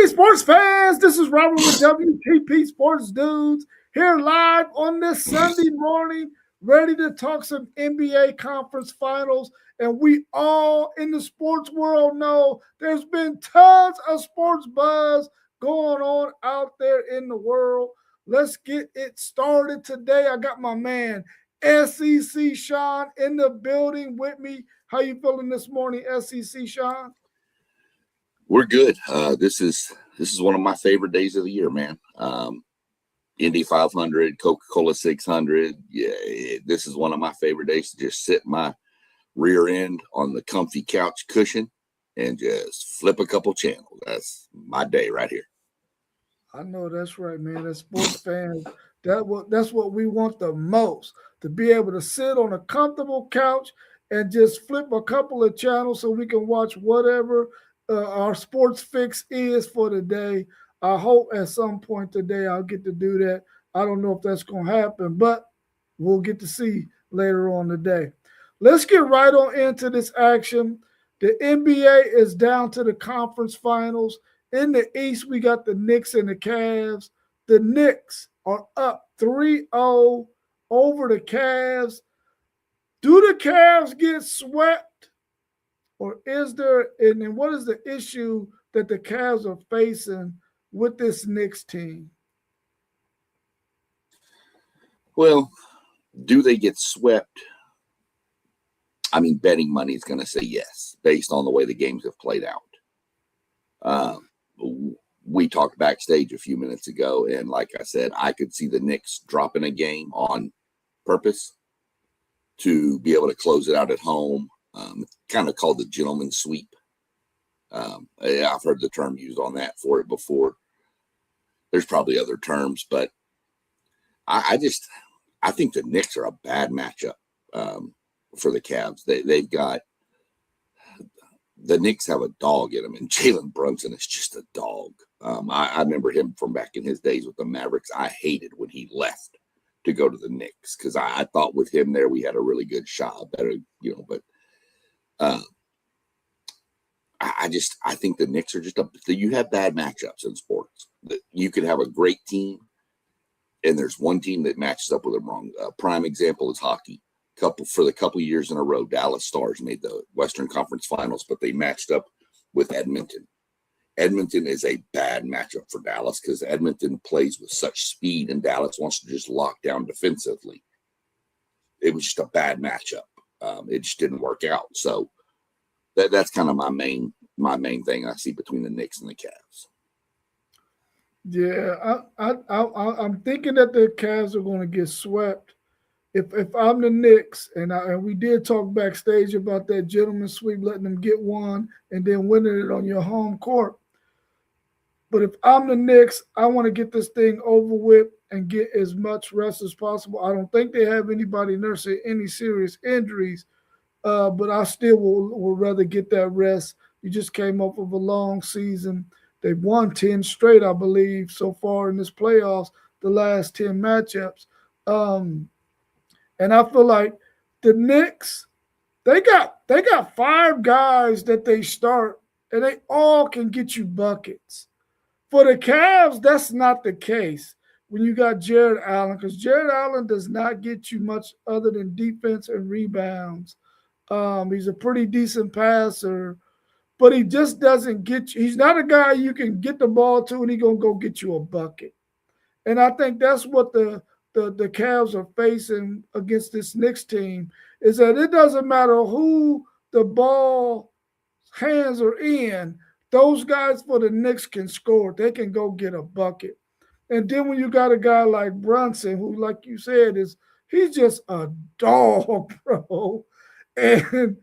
Hey, sports fans, this is Robert with WTP Sports Dudes here live on this Sunday morning, ready to talk some NBA conference finals. And we all in the sports world know there's been tons of sports buzz going on out there in the world. Let's get it started today. I got my man, SEC Sean, in the building with me. How you feeling this morning, SEC Sean? We're good. This is one of my favorite days of the year, man. Indy 500, Coca-Cola 600. Yeah, this is one of my favorite days to just sit my rear end on the comfy couch cushion and just flip a couple channels. That's my day right here. I know that's right, man. As sports fans, that's what we want the most, to be able to sit on a comfortable couch and just flip a couple of channels so we can watch whatever our sports fix is for the day. I hope at some point today I'll get to do that. I don't know if that's going to happen, but we'll get to see later on today. Let's get right on into this action. The NBA is down to the conference finals. In the East, we got the Knicks and the Cavs. The Knicks are up 3-0 over the Cavs. Do the Cavs get swept? Or is there, and what is the issue that the Cavs are facing with this Knicks team? Well, do they get swept? I mean, betting money is going to say yes, based on the way the games have played out. We talked backstage a few minutes ago, and like I said, I could see the Knicks dropping a game on purpose to be able to close it out at home. Kind of called the gentleman's sweep. I've heard the term used on that for it before. There's probably other terms, but I think the Knicks are a bad matchup for the Cavs. The Knicks have a dog in them, and Jalen Brunson is just a dog. I remember him from back in his days with the Mavericks. I hated when he left to go to the Knicks because I thought with him there we had a really good shot. Better, but I think the Knicks are you have bad matchups in sports. You could have a great team, and there's one team that matches up with them wrong. Prime example is hockey. For the couple of years in a row, Dallas Stars made the Western Conference Finals, but they matched up with Edmonton. Edmonton is a bad matchup for Dallas because Edmonton plays with such speed, and Dallas wants to just lock down defensively. It was just a bad matchup. It just didn't work out. So that's kind of my main thing I see between the Knicks and the Cavs. Yeah, I'm thinking that the Cavs are going to get swept. If I'm the Knicks, and we did talk backstage about that gentleman's sweep, letting them get one and then winning it on your home court. But if I'm the Knicks, I want to get this thing over with and get as much rest as possible. I don't think they have anybody nursing any serious injuries, but I still will rather get that rest. You just came off of a long season. They've won 10 straight, I believe, so far in this playoffs, the last 10 matchups. And I feel like the Knicks, they got 5 guys that they start, and they all can get you buckets. For the Cavs, that's not the case when you got Jared Allen, because Jared Allen does not get you much other than defense and rebounds. He's a pretty decent passer, but he just doesn't get you. He's not a guy you can get the ball to and he's going to go get you a bucket. And I think that's what the Cavs are facing against this Knicks team, is that it doesn't matter who the ball hands are in. Those guys for the Knicks can score. They can go get a bucket. And then when you got a guy like Brunson, who, like you said, he's just a dog, bro. And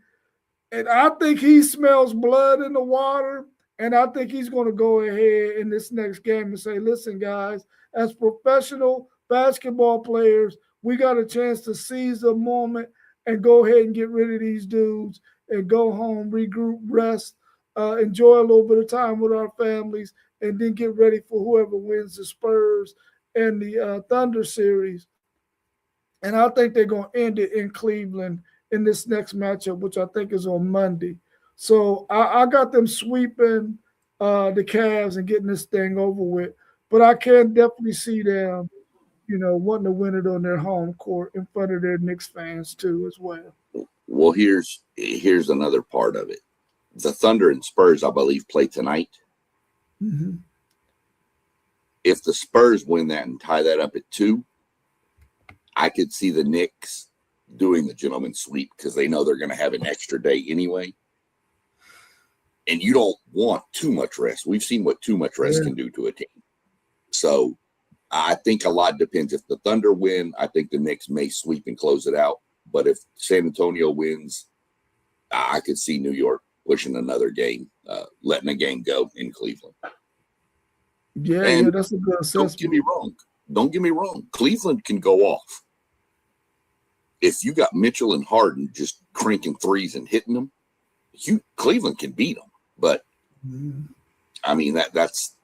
I think he smells blood in the water. And I think he's going to go ahead in this next game and say, listen, guys, as professional basketball players, we got a chance to seize the moment and go ahead and get rid of these dudes and go home, regroup, rest, enjoy a little bit of time with our families, and then get ready for whoever wins the Spurs and the Thunder series. And I think they're going to end it in Cleveland in this next matchup, which I think is on Monday. So I got them sweeping the Cavs and getting this thing over with. But I can definitely see them, wanting to win it on their home court in front of their Knicks fans too, as well. Well, here's another part of it. The Thunder and Spurs, I believe, play tonight. Mm-hmm. If the Spurs win that and tie that up at 2, I could see the Knicks doing the gentleman's sweep because they know they're going to have an extra day anyway. And you don't want too much rest. We've seen what too much rest can do to a team. So I think a lot depends. If the Thunder win, I think the Knicks may sweep and close it out. But if San Antonio wins, I could see New York pushing another game, letting a game go in Cleveland. Yeah, that's a good assessment. Don't get me wrong. Cleveland can go off. If you got Mitchell and Harden just cranking threes and hitting them, Cleveland can beat them. But I mean that's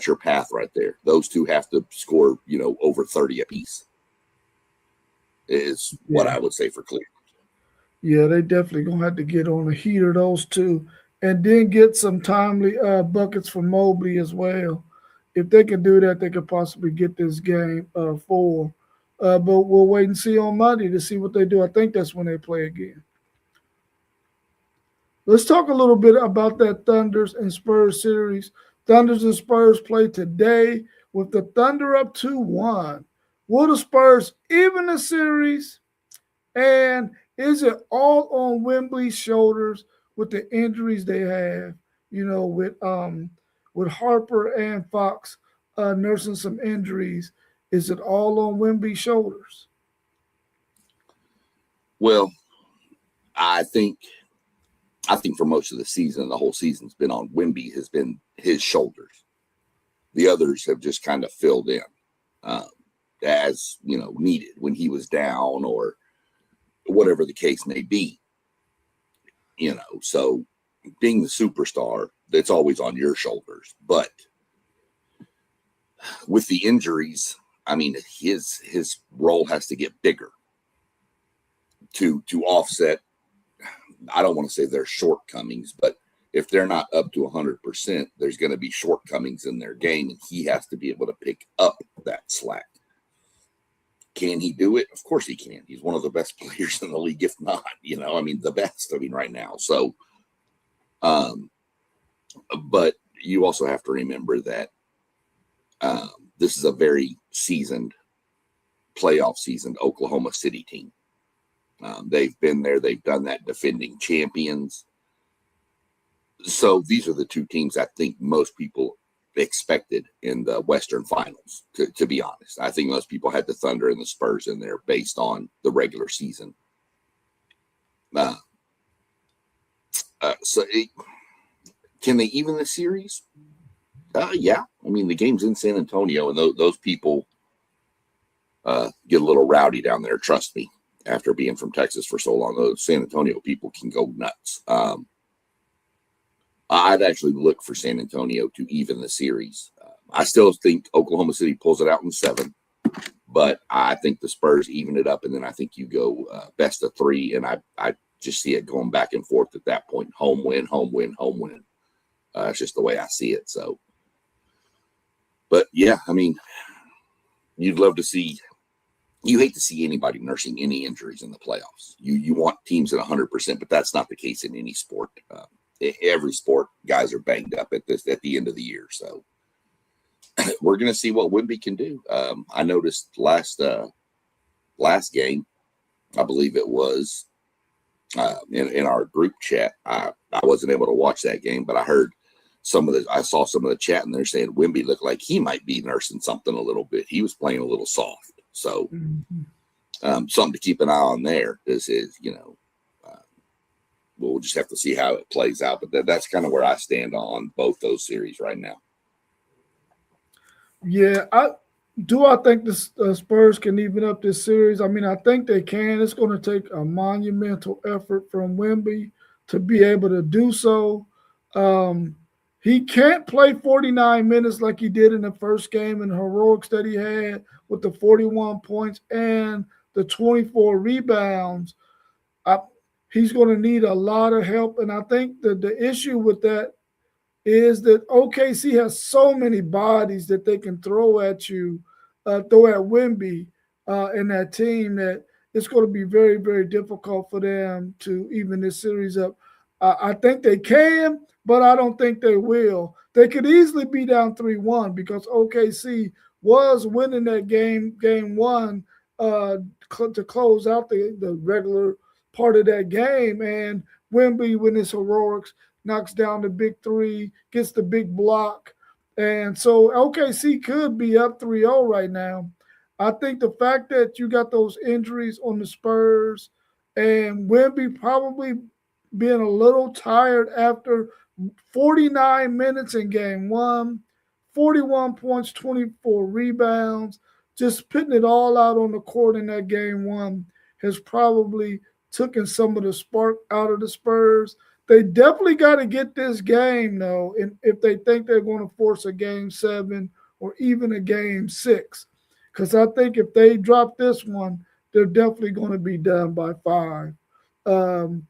your path right there. Those two have to score, over 30 apiece. Is what I would say for Cleveland. Yeah, they definitely gonna have to get on the heat of those two, and then get some timely buckets from Mobley as well. If they can do that, they could possibly get this game 4. But we'll wait and see on Monday to see what they do. I think that's when they play again. Let's talk a little bit about that Thunders and Spurs series. Thunders and Spurs play today with the Thunder up 2-1. Will the Spurs even the series? And is it all on Wembley's shoulders with the injuries they have, with Harper and Fox nursing some injuries? Is it all on Wembley's shoulders? Well, I think for most of the season, the whole season's been on Wemby, has been his shoulders. The others have just kind of filled in as, needed when he was down or whatever the case may be. So being the superstar, that's always on your shoulders. But with the injuries, I mean, his role has to get bigger to offset. I don't want to say their shortcomings, but if they're not up to 100%, there's going to be shortcomings in their game, and he has to be able to pick up that slack. Can he do it? Of course he can. He's one of the best players in the league, if not, the best, right now. So, but you also have to remember that this is a very playoff seasoned Oklahoma City team. They've been there. They've done that, defending champions. So these are the two teams I think most people expected in the Western Finals, to be honest. I think most people had the Thunder and the Spurs in there based on the regular season. Can they even the series? Yeah. I mean, the game's in San Antonio, and those people get a little rowdy down there, trust me. After being from Texas for so long, those San Antonio people can go nuts. I'd actually look for San Antonio to even the series. I still think Oklahoma City pulls it out in 7, but I think the Spurs even it up, and then I think you go best of 3, and I just see it going back and forth at that point. Home win, home win, home win. It's just the way I see it. So, but yeah, I mean, you'd love to see. You hate to see anybody nursing any injuries in the playoffs. You want teams at 100%, but that's not the case in any sport. Every sport, guys are banged up at the end of the year. So we're going to see what Wemby can do. I noticed last game, I believe it was in our group chat. I wasn't able to watch that game, but I saw some of the chat, and they're saying Wemby looked like he might be nursing something a little bit. He was playing a little soft. So something to keep an eye on there. We'll just have to see how it plays out. But that's kind of where I stand on both those series right now. Yeah, I think the Spurs can even up this series. I mean, I think they can. It's going to take a monumental effort from Wemby to be able to do so. He can't play 49 minutes like he did in the first game and the heroics that he had with the 41 points and the 24 rebounds. He's going to need a lot of help. And I think that the issue with that is that OKC has so many bodies that they can throw at you, throw at Wemby and that team that it's going to be very, very difficult for them to even this series up. I think they can, but I don't think they will. They could easily be down 3-1 because OKC was winning that game one, to close out the regular part of that game. And Wemby, with his heroics, knocks down the big three, gets the big block. And so OKC could be up 3-0 right now. I think the fact that you got those injuries on the Spurs and Wemby probably being a little tired after 49 minutes in game one, 41 points, 24 rebounds, just putting it all out on the court in that game one has probably taken some of the spark out of the Spurs. They definitely got to get this game, though, and if they think they're going to force a game seven or even a game six. Because I think if they drop this one, they're definitely going to be done by 5. Um,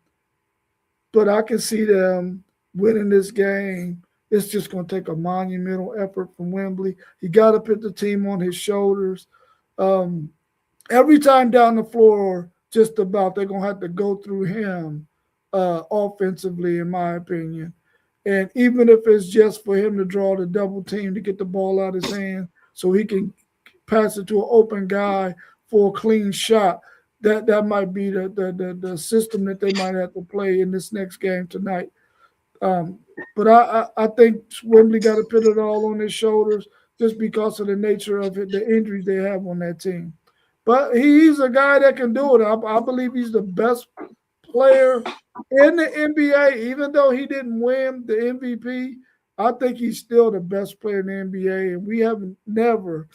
but I can see them winning this game. It's just going to take a monumental effort from Wembley. He got to put the team on his shoulders. Every time down the floor, just about, they're going to have to go through him offensively, in my opinion. And even if it's just for him to draw the double team to get the ball out of his hand so he can pass it to an open guy for a clean shot, that might be the system that they might have to play in this next game tonight. But I think Wembley got to put it all on his shoulders just because of the nature of it, the injuries they have on that team. But he's a guy that can do it. I believe he's the best player in the NBA, even though he didn't win the MVP. I think he's still the best player in the NBA, and we haven't never,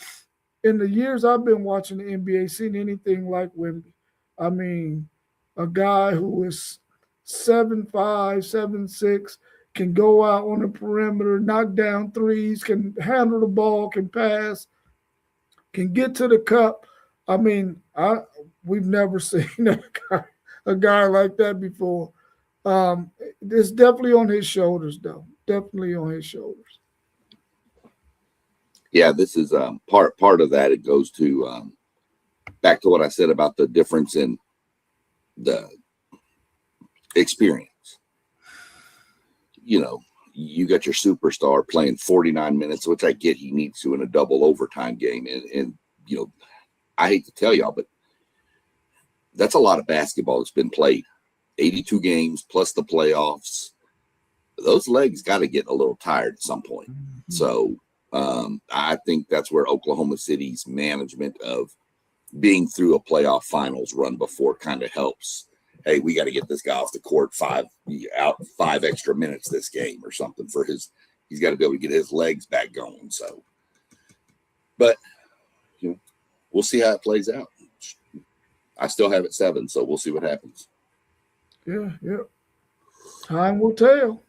in the years I've been watching the NBA, seen anything like Wemby. I mean, a guy who is 7'5", 7'6", can go out on the perimeter, knock down threes, can handle the ball, can pass, can get to the cup. I mean, we've never seen a guy like that before. It's definitely on his shoulders, though. Definitely on his shoulders. Yeah, this is part of that. It goes to back to what I said about the difference in the experience. You know, you got your superstar playing 49 minutes, which I get he needs to in a double overtime game. And you know, I hate to tell y'all, but that's a lot of basketball that's been played. 82 games plus the playoffs. Those legs got to get a little tired at some point. Mm-hmm. So I think that's where Oklahoma City's management of being through a playoff finals run before kind of helps. Hey, we got to get this guy off the court 5 extra minutes this game or something for he's got to be able to get his legs back going. So, but you know, we'll see how it plays out. I still have it 7, so we'll see what happens. Yeah. Time will tell.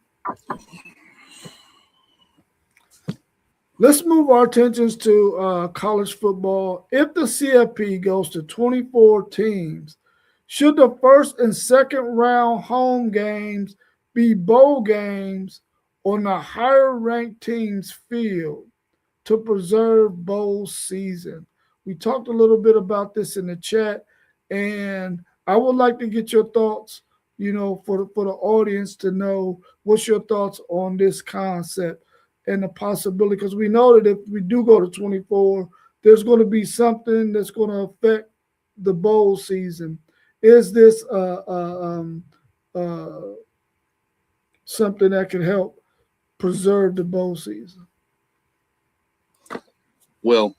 Let's move our attentions to college football. If the CFP goes to 24 teams, should the first and second round home games be bowl games on the higher ranked team's field to preserve bowl season? We talked a little bit about this in the chat, and I would like to get your thoughts, you know, for the audience to know what's your thoughts on this concept and the possibility, because we know that if we do go to 24, there's going to be something that's going to affect the bowl season. Is this something that can help preserve the bowl season? Well,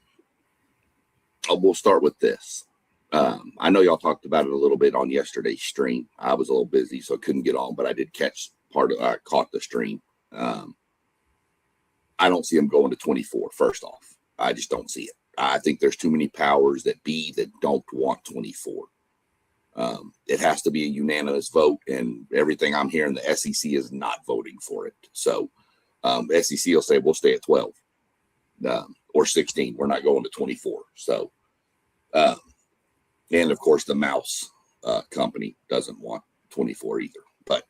we'll start with this. I know y'all talked about it a little bit on yesterday's stream. I was a little busy, so I couldn't get on, but I did catch I caught the stream. I don't see them going to 24, first off. I just don't see it. I think there's too many powers that don't want 24. It has to be a unanimous vote, and everything I'm hearing, the SEC is not voting for it. So SEC will say, we'll stay at 12 or 16. We're not going to 24. So, and of course, the mouse company doesn't want 24 either. But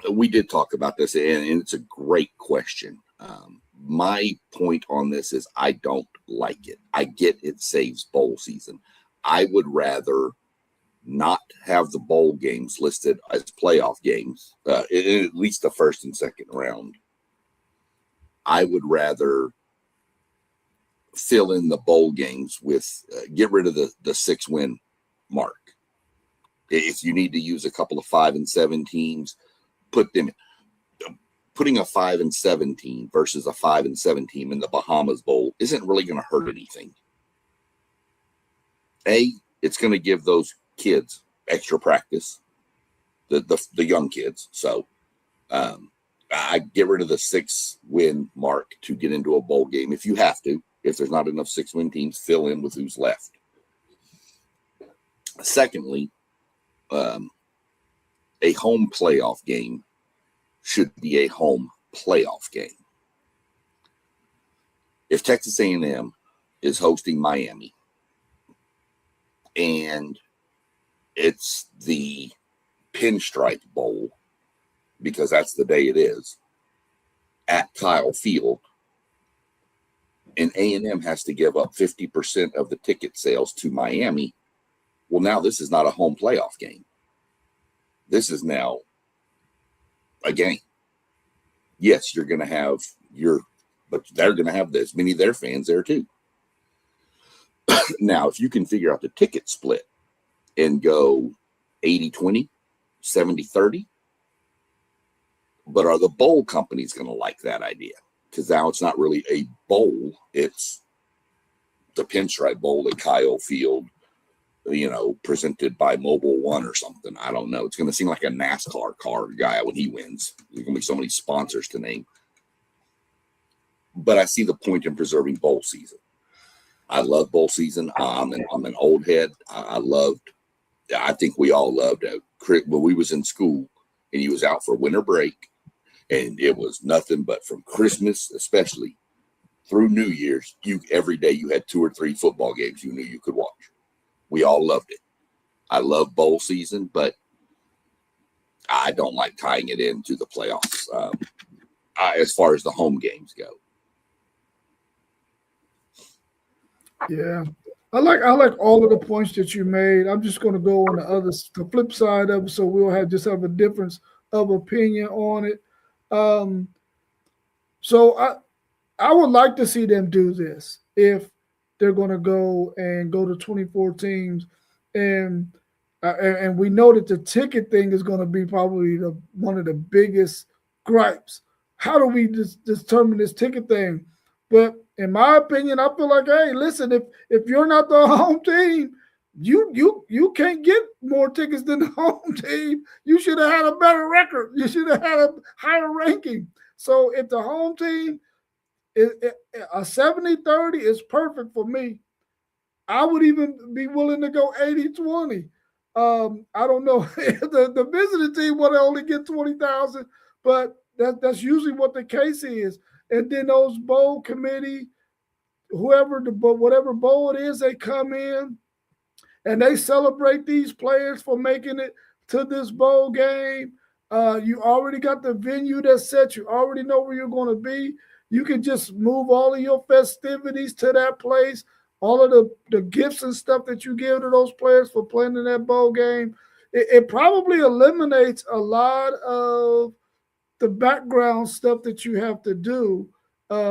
we did talk about this, and it's a great question. My point on this is I don't like it. I get it saves bowl season. I would rather not have the bowl games listed as playoff games, in at least the first and second round. I would rather fill in the bowl games with get rid of the 6-win mark. If you need to use a couple of 5-7 teams, put them in. Putting a 5-7 team versus a 5-7 team in the Bahamas Bowl isn't really going to hurt anything. It's going to give those kids extra practice, the young kids. So I get rid of the 6-win mark to get into a bowl game if you have to. If there's not enough 6-win teams, fill in with who's left. Secondly, a home playoff game should be a home playoff game. If Texas A&M is hosting Miami and it's the Pinstripe Bowl, because that's the day it is, at Kyle Field, and A&M has to give up 50% of the ticket sales to Miami, well, now this is not a home playoff game. This is now a game. Yes, you're going to have but they're going to have as many of their fans there too. Now, if you can figure out the ticket split and go 80-20, 70-30, but are the bowl companies going to like that idea? Because now it's not really a bowl. It's the Pinstripe Bowl at Kyle Field, presented by Mobile One or something. I don't know. It's going to seem like a NASCAR car guy when he wins. There's going to be so many sponsors to name. But I see the point in preserving bowl season. I love bowl season. I'm an old head. I think we all loved it. When we was in school and you was out for winter break, and it was nothing but from Christmas, especially through New Year's, every day you had 2 or 3 football games you knew you could watch. We all loved it. I love bowl season, but I don't like tying it into the playoffs as far as the home games go. Yeah. I like all of the points that you made. I'm just going to go on the flip side of it, so we'll have a difference of opinion on it. So I would like to see them do this if they're going to go to 24 teams, and we know that the ticket thing is going to be probably one of the biggest gripes. How do we determine this ticket thing? But in my opinion, I feel like, hey, listen, if you're not the home team, you can't get more tickets than the home team. You should have had a better record. You should have had a higher ranking. So if the home team, a 70-30 is perfect for me. I would even be willing to go 80-20. I don't know if the visiting team would only get 20,000, but that's usually what the case is. And then those bowl committee, whatever bowl it is, they come in and they celebrate these players for making it to this bowl game. You already got the venue that's set. You already know where you're going to be. You can just move all of your festivities to that place, all of the gifts and stuff that you give to those players for playing in that bowl game. It probably eliminates a lot of the background stuff that you have to do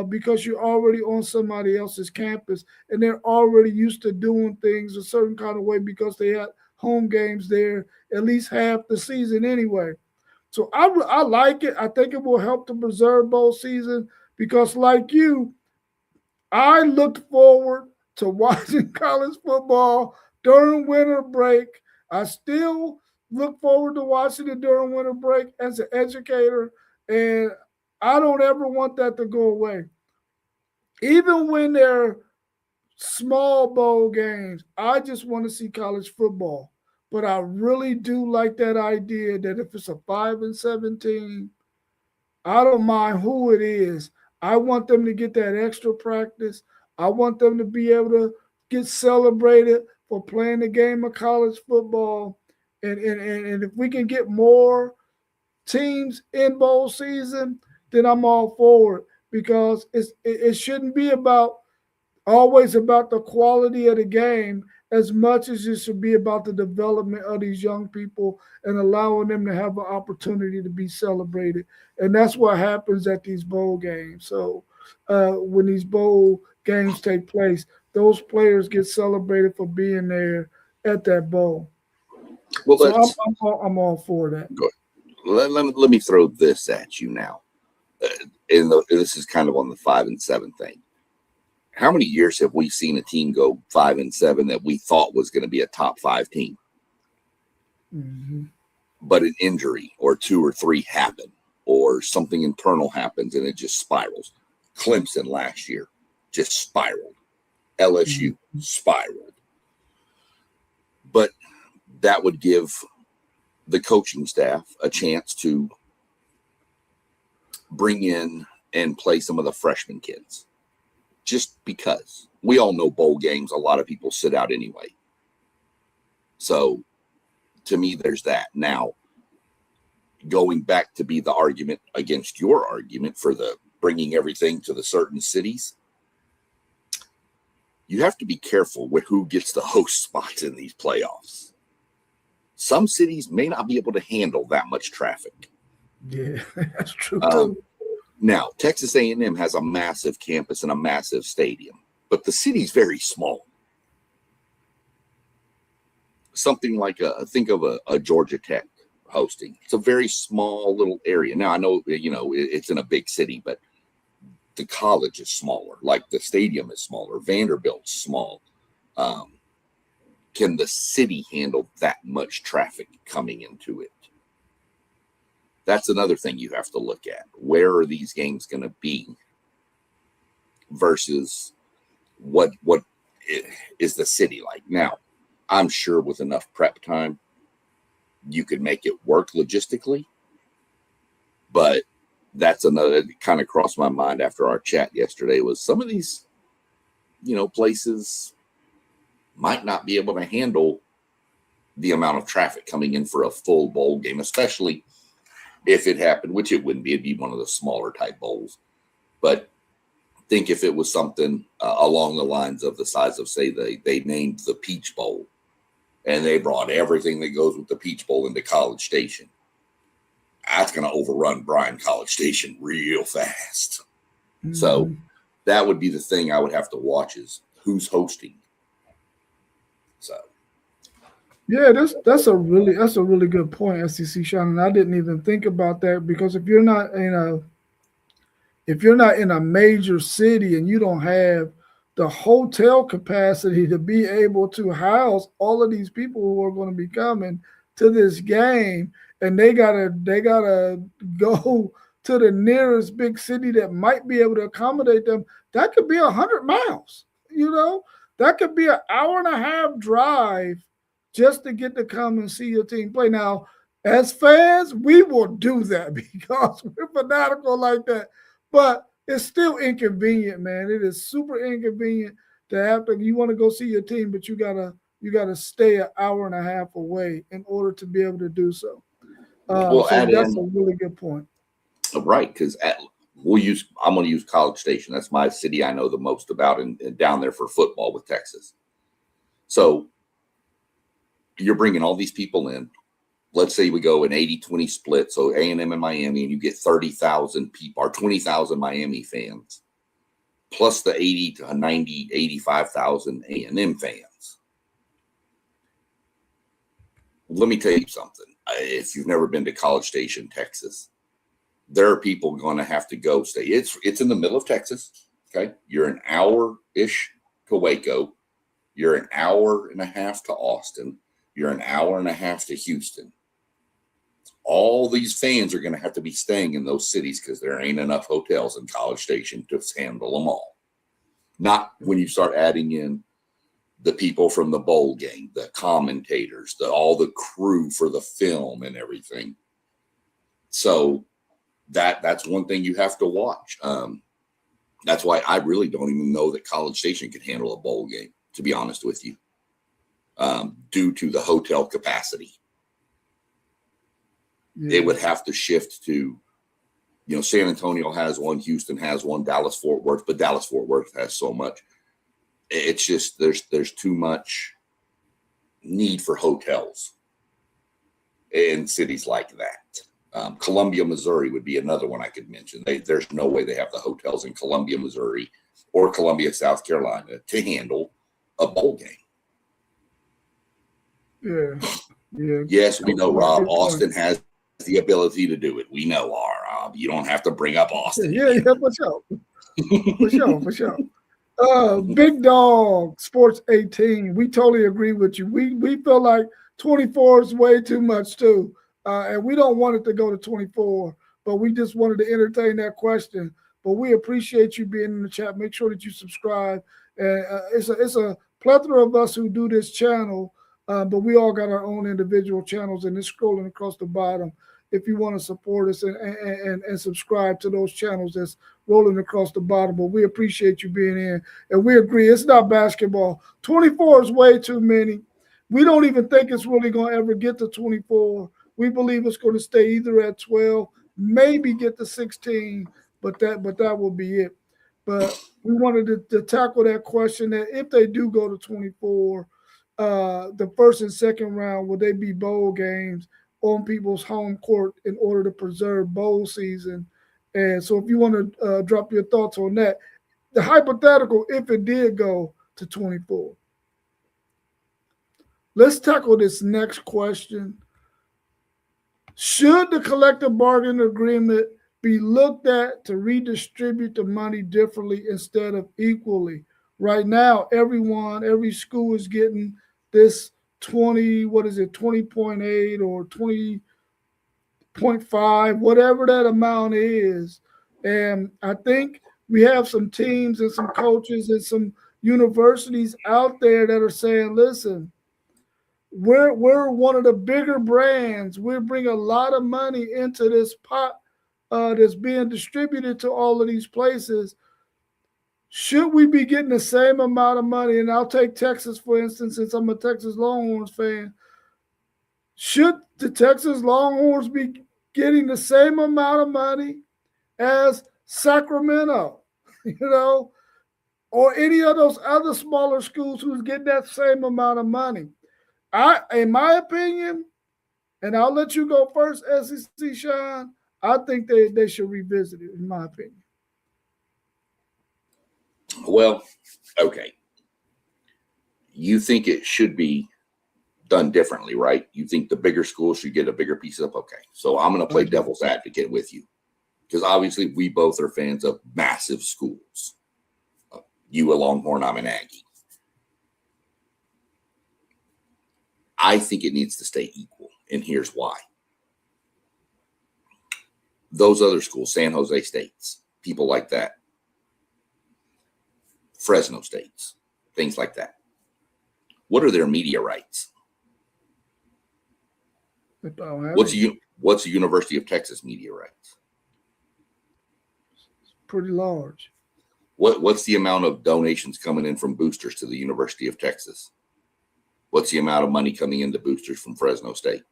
because you're already on somebody else's campus and they're already used to doing things a certain kind of way because they had home games there at least half the season anyway. So I like it. I think it will help to preserve bowl season because, like you, I looked forward to watching college football during winter break. I still look forward to watching it during winter break as an educator, and I don't ever want that to go away. Even when they're small bowl games, I just want to see college football. But I really do like that idea that if it's a 5-17, I don't mind who it is. I want them to get that extra practice. I want them to be able to get celebrated for playing the game of college football. And if we can get more teams in bowl season, then I'm all for it because it shouldn't be always about the quality of the game as much as it should be about the development of these young people and allowing them to have an opportunity to be celebrated. And that's what happens at these bowl games. So when these bowl games take place, those players get celebrated for being there at that bowl. Well, So I'm all for that. go. Let me throw this at you now. This is kind of on the 5-7 thing. How many years have we seen a team go 5-7 that we thought was going to be a top 5 team? Mm-hmm. But an injury or 2 or 3 happen, or something internal happens and it just spirals. Clemson last year just spiraled. LSU spiraled. But that would give the coaching staff a chance to bring in and play some of the freshman kids. Just because we all know bowl games, a lot of people sit out anyway. So to me, there's that. Now, going back to be the argument against your argument for the bringing everything to the certain cities, you have to be careful with who gets the host spots in these playoffs. Some cities may not be able to handle that much traffic. Yeah, that's true too. Now, Texas A&M has a massive campus and a massive stadium, but the city's very small. Something like think of a Georgia Tech hosting. It's a very small little area. Now, I know, it's in a big city, but the college is smaller. Like the stadium is smaller. Vanderbilt's small. Can the city handle that much traffic coming into it? That's another thing you have to look at. Where are these games going to be versus what is the city like? Now, I'm sure with enough prep time, you could make it work logistically. But that's another that kind of crossed my mind after our chat yesterday was some of these, places might not be able to handle the amount of traffic coming in for a full bowl game, especially if it happened, which it wouldn't be. It'd be one of the smaller type bowls. But think if it was something along the lines of the size of, say, they named the Peach Bowl, and they brought everything that goes with the Peach Bowl into College Station. That's going to overrun Bryan College Station real fast. Mm-hmm. So that would be the thing I would have to watch is who's hosting. So. Yeah, that's a really good point, SEC Shannon. I didn't even think about that because if you're not in a major city and you don't have the hotel capacity to be able to house all of these people who are going to be coming to this game, and they gotta go to the nearest big city that might be able to accommodate them, that could be 100 miles. That could be an hour and a half drive just to get to come and see your team play. Now, as fans, we will do that because we're fanatical like that. But it's still inconvenient, man. It is super inconvenient to have to. You want to go see your team, but you gotta stay an hour and a half away in order to be able to do so. So that's a really good point. Right, because I'm going to use College Station. That's my city I know the most about, and down there for football with Texas. So you're bringing all these people in. Let's say we go an 80-20 split, so A&M and Miami, and you get 30,000 people or 20,000 Miami fans, plus the 80 to 90, 85,000 A&M fans. Let me tell you something. If you've never been to College Station, Texas, there are people going to have to go stay. It's in the middle of Texas. Okay, you're an hour-ish to Waco. You're an hour and a half to Austin. You're an hour and a half to Houston. All these fans are going to have to be staying in those cities because there ain't enough hotels in College Station to handle them all. Not when you start adding in the people from the bowl game, the commentators, all the crew for the film and everything. So that's one thing you have to watch. That's why I really don't even know that College Station can handle a bowl game, to be honest with you, due to the hotel capacity. It would have to shift to, San Antonio has one, Houston has one, Dallas Fort Worth, but Dallas Fort Worth has so much. It's just there's too much need for hotels in cities like that. Columbia, Missouri would be another one I could mention. There's no way they have the hotels in Columbia, Missouri or Columbia, South Carolina to handle a bowl game. Yeah. Yes, we know, Rob. Austin has the ability to do it. We know, Rob. You don't have to bring up Austin. Yeah, for sure. For sure. Big Dog Sports 18. We totally agree with you. We feel like 24 is way too much too, and we don't want it to go to 24. But we just wanted to entertain that question. But we appreciate you being in the chat. Make sure that you subscribe. And it's a plethora of us who do this channel, but we all got our own individual channels, and it's scrolling across the bottom. If you want to support us and subscribe to those channels that's rolling across the bottom. But we appreciate you being in. And we agree, it's not basketball. 24 is way too many. We don't even think it's really going to ever get to 24. We believe it's going to stay either at 12, maybe get to 16, but that will be it. But we wanted to tackle that question that if they do go to 24, the first and second round, will they be bowl games on people's home court in order to preserve bowl season? And so if you want to drop your thoughts on that, the hypothetical, if it did go to 24. Let's tackle this next question. Should the collective bargaining agreement be looked at to redistribute the money differently instead of equally? Right now, every school is getting this 20.8 or 20.5, whatever that amount is. And I think we have some teams and some coaches and some universities out there that are saying, listen, we're one of the bigger brands. We bring a lot of money into this pot that's being distributed to all of these places. Should we be getting the same amount of money? And I'll take Texas, for instance, since I'm a Texas Longhorns fan. Should the Texas Longhorns be getting the same amount of money as Sacramento, or any of those other smaller schools who's getting that same amount of money? In my opinion, and I'll let you go first, SEC Sean, I think they should revisit it, in my opinion. Well, okay. You think it should be done differently, right? You think the bigger schools should get a bigger piece of, okay. So I'm going to play devil's advocate with you, because obviously we both are fans of massive schools. You a Longhorn, I'm an Aggie. I think it needs to stay equal, and here's why. Those other schools, San Jose States, people like that, Fresno States, things like that. What are their media rights? What's the University of Texas media rights? It's pretty large. What's the amount of donations coming in from boosters to the University of Texas? What's the amount of money coming into boosters from Fresno State?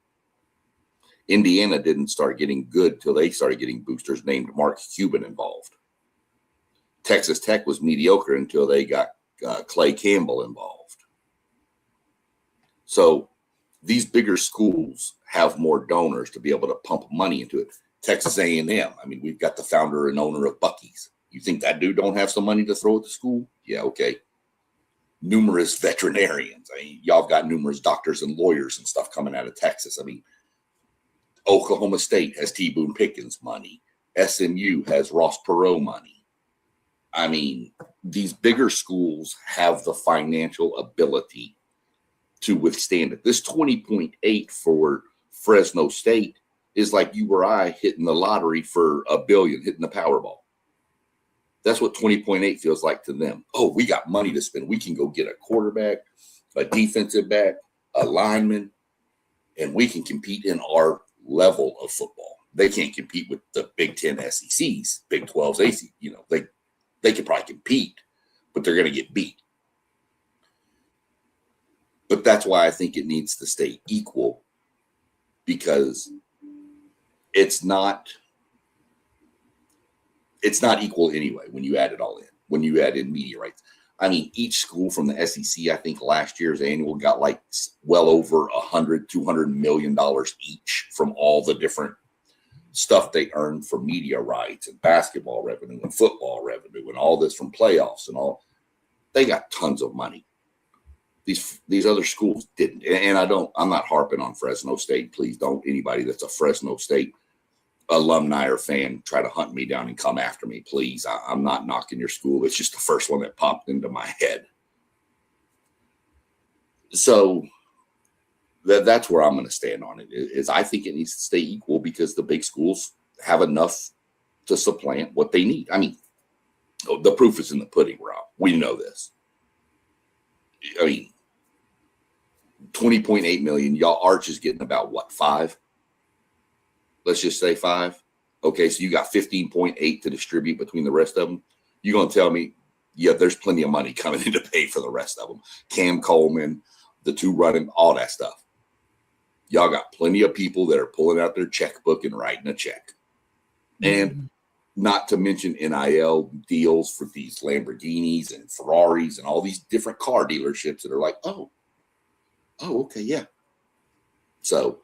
Indiana didn't start getting good till they started getting boosters named Mark Cuban involved. Texas Tech was mediocre until they got Clay Campbell involved. So these bigger schools have more donors to be able to pump money into it. Texas A&M, I mean, we've got the founder and owner of Buc-ee's. You think that dude don't have some money to throw at the school? Yeah, okay. Numerous veterinarians. I mean, y'all got numerous doctors and lawyers and stuff coming out of Texas. I mean, Oklahoma State has T. Boone Pickens money. SMU has Ross Perot money. I mean, these bigger schools have the financial ability to withstand it. This 20.8 for Fresno State is like you or I hitting the lottery for $1 billion, hitting the Powerball. That's what 20.8 feels like to them. Oh, we got money to spend. We can go get a quarterback, a defensive back, a lineman, and we can compete in our level of football. They can't compete with the Big Ten SECs, Big 12s, AC. They can probably compete, but they're going to get beat. But that's why I think it needs to stay equal, because it's not equal anyway when you add it all in, when you add in media rights. I mean, each school from the SEC, I think last year's annual got like well over $200 million each from all the different stuff they earned for media rights and basketball revenue and football revenue and all this from playoffs and all. They got tons of money. These other schools didn't. And I'm not harping on Fresno State. Please don't anybody that's a Fresno State alumni or fan try to hunt me down and come after me, please. I'm not knocking your school. It's just the first one that popped into my head. So that's where I'm going to stand on it. Is I think it needs to stay equal because the big schools have enough to supplant what they need. I mean, the proof is in the pudding, Rob. We know this. I mean, 20.8 million. Y'all Arch is getting about what, 5? Let's just say 5. Okay, so you got 15.8 to distribute between the rest of them. You're going to tell me, yeah, there's plenty of money coming in to pay for the rest of them. Cam Coleman, the 2 running, all that stuff. Y'all got plenty of people that are pulling out their checkbook and writing a check. And not to mention NIL deals for these Lamborghinis and Ferraris and all these different car dealerships that are like, oh, okay, yeah. So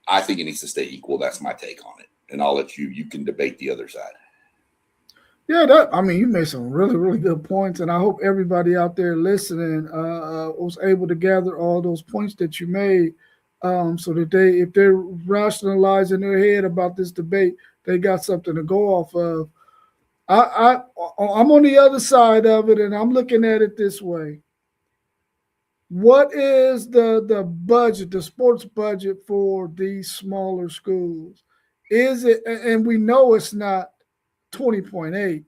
I think it needs to stay equal. That's my take on it. And I'll let you can debate the other side. Yeah, you made some really, really good points. And I hope everybody out there listening was able to gather all those points that you made so that if they're rationalizing their head about this debate, they got something to go off of. I'm on the other side of it, and I'm looking at it this way. What is the budget, the sports budget for these smaller schools? Is it, and we know it's not 20.8.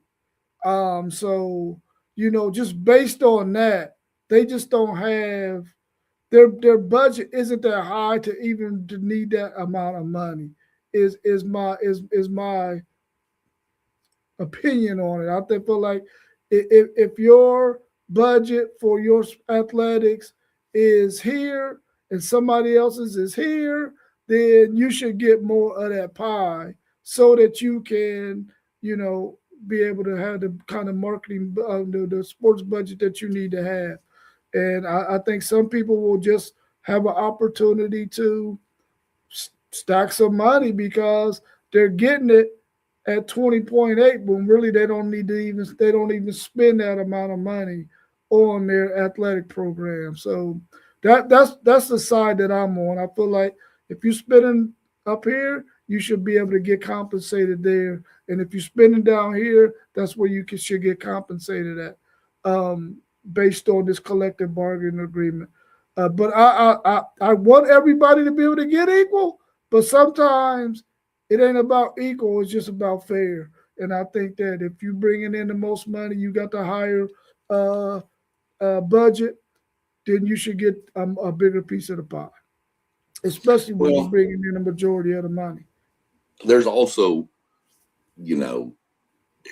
So, just based on that, they just don't have their budget isn't that high to even to need that amount of money. Is my opinion on it. I feel like if your budget for your athletics is here and somebody else's is here, then you should get more of that pie so that you can, be able to have the kind of marketing, the sports budget that you need to have. And I think some people will just have an opportunity to stack some money because they're getting it at 20.8 when really they don't even spend that amount of money on their athletic program. So that's the side that I'm on. I feel like if you're spending up here, you should be able to get compensated there. And if you're spending down here, that's where you should get compensated at based on this collective bargaining agreement. But I want everybody to be able to get equal, but sometimes it ain't about equal. It's just about fair. And I think that if you're bringing in the most money, you got the higher budget, then you should get a bigger piece of the pie, especially when you're bringing in the majority of the money. There's also,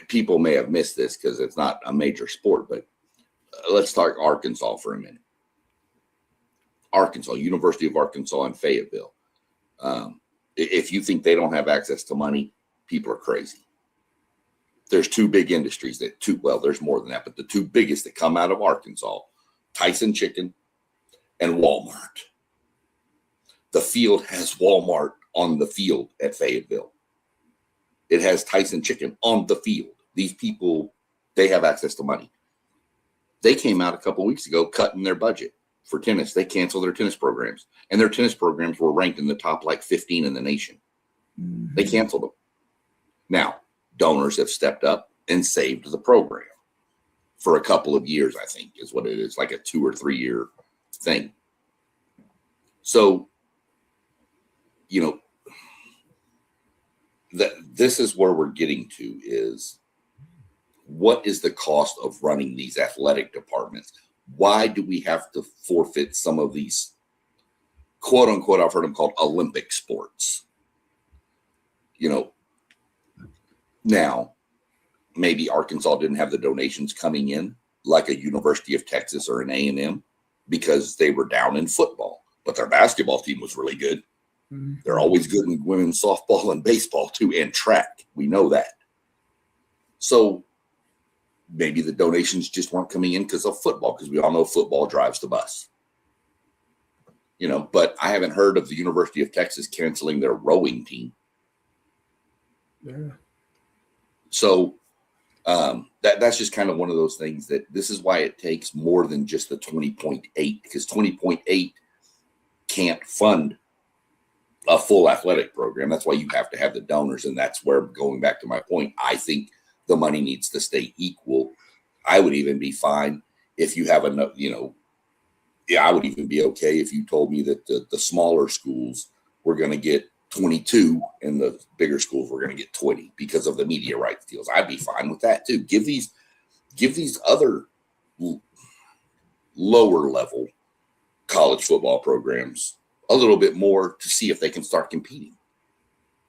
people may have missed this because it's not a major sport, but let's talk Arkansas for a minute. Arkansas, University of Arkansas in Fayetteville. If you think they don't have access to money, people are crazy. There's 2 big industries there's more than that, but the 2 biggest that come out of Arkansas, Tyson Chicken and Walmart. The field has Walmart on the field at Fayetteville. It has Tyson Chicken on the field. These people, they have access to money. They came out a couple of weeks ago cutting their budget for tennis. They canceled their tennis programs, and their tennis programs were ranked in the top 15 in the nation. Mm-hmm. They canceled them. Now, donors have stepped up and saved the program for a couple of years, I think is what it is, like a 2 or 3 year thing. So, this is where we're getting to is what is the cost of running these athletic departments? Why do we have to forfeit some of these quote unquote, I've heard them called Olympic sports? Now maybe Arkansas didn't have the donations coming in like a University of Texas or an A&M because they were down in football, but their basketball team was really good. They're always good in women's softball and baseball too, and track. We know that. So maybe the donations just weren't coming in because of football, because we all know football drives the bus. But I haven't heard of the University of Texas canceling their rowing team. Yeah. So that's just kind of one of those things that this is why it takes more than just the 20.8, because 20.8 can't fund a full athletic program. That's why you have to have the donors. And that's where, going back to my point, I think the money needs to stay equal. I would even be fine if you have enough, I would even be okay if you told me that the smaller schools were going to get 22 and the bigger schools were going to get 20 because of the media rights deals. I'd be fine with that too. Give these other lower level college football programs a little bit more to see if they can start competing.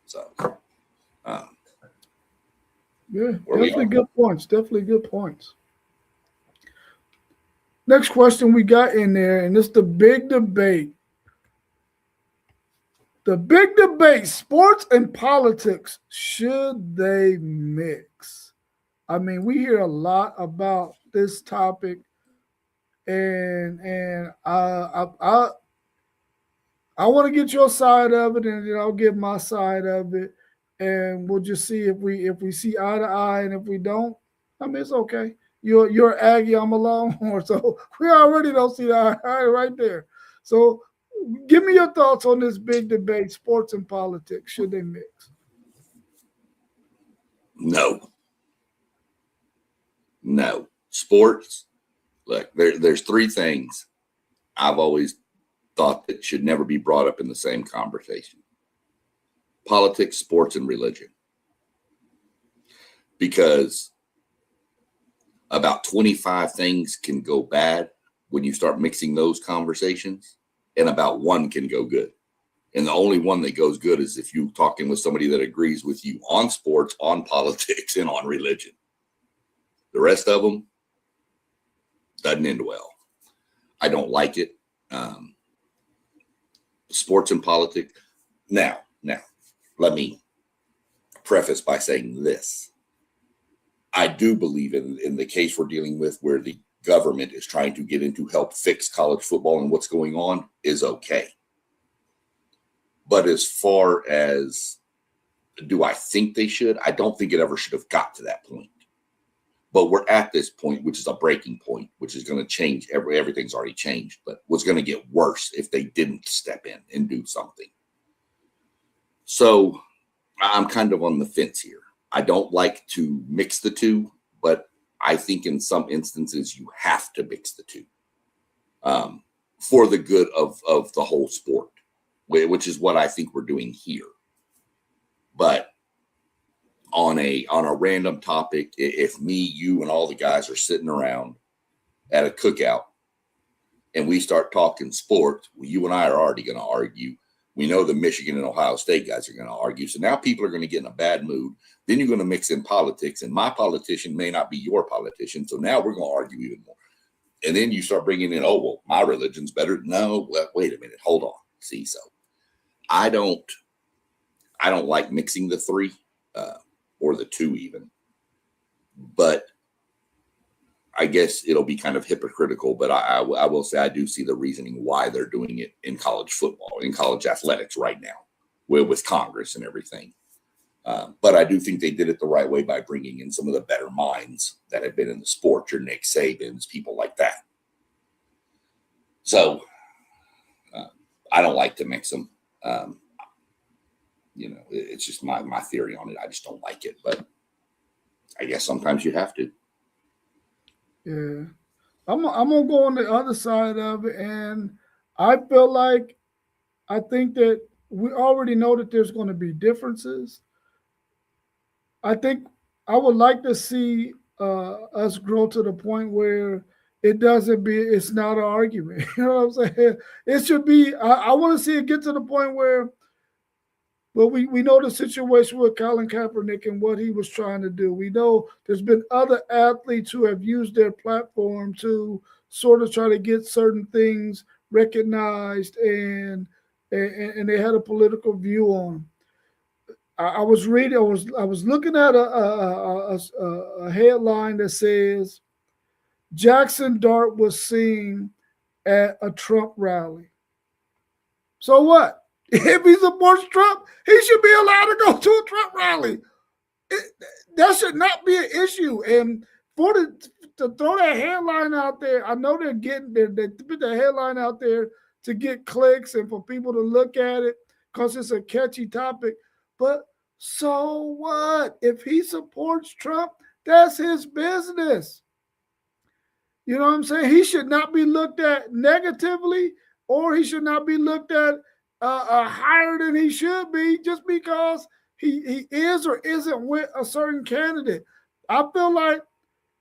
So, yeah, definitely good points. Definitely good points. Next question we got in there, and it's the big debate. The big debate, sports and politics, should they mix? I mean, we hear a lot about this topic, and I want to get your side of it, and then I'll give my side of it, and we'll just see if we see eye to eye, and if we don't, I mean, it's okay. You're Aggie, I'm a Longhorn, so we already don't see the eye to eye right there. So, give me your thoughts on this big debate: sports and politics. Should they mix? No. Sports. Look, there's three things I've always thought that should never be brought up in the same conversation: politics, sports, and religion. Because about 25 things can go bad when you start mixing those conversations, and about one can go good. And the only one that goes good is if you're talking with somebody that agrees with you on sports, on politics, and on religion. The rest of them doesn't end well. I don't like it. Sports and politics. Now, let me preface by saying this. I do believe in the case we're dealing with, where the government is trying to get in to help fix college football and what's going on, is okay. But as far as, do I think they should? I don't think it ever should have got to that point. But we're at this point, which is a breaking point, which is going to change. Everything's already changed, but what's going to get worse if they didn't step in and do something. So I'm kind of on the fence here. I don't like to mix the two, but I think in some instances you have to mix the two for the good of the whole sport, which is what I think we're doing here. But on a random topic, if me, you, and all the guys are sitting around at a cookout and we start talking sports, well, you and I are already going to argue. We know the Michigan and Ohio State guys are going to argue. So now people are going to get in a bad mood. Then you're going to mix in politics, and my politician may not be your politician. So now we're going to argue even more. And then you start bringing in, oh, well, my religion's better. No, well, wait a minute. Hold on. See, so I don't like mixing the three or the two even. But I guess it'll be kind of hypocritical, but I will say I do see the reasoning why they're doing it in college football, in college athletics right now, with Congress and everything. But I do think they did it the right way by bringing in some of the better minds that have been in the sport, your Nick Sabans, people like that. So I don't like to mix them. It's just my theory on it. I just don't like it, but I guess sometimes you have to. Yeah, I'm gonna go on the other side of it, and I feel like I think that we already know that there's going to be differences. I think I would like to see us grow to the point where it's not an argument. You know what I'm saying? It should be. I want to see it get to the point where. Well, we know the situation with Colin Kaepernick and what he was trying to do. We know there's been other athletes who have used their platform to sort of try to get certain things recognized and and they had a political view on him. I was reading. I was looking at a headline that says Jackson Dart was seen at a Trump rally. So what? If he supports Trump, he should be allowed to go to a Trump rally. It, that should not be an issue. And for to throw that headline out there, I know they put the headline out there to get clicks and for people to look at it because it's a catchy topic. But so what? If he supports Trump, that's his business. You know what I'm saying? He should not be looked at negatively, or he should not be looked at higher than he should be just because he is or isn't with a certain candidate. I feel like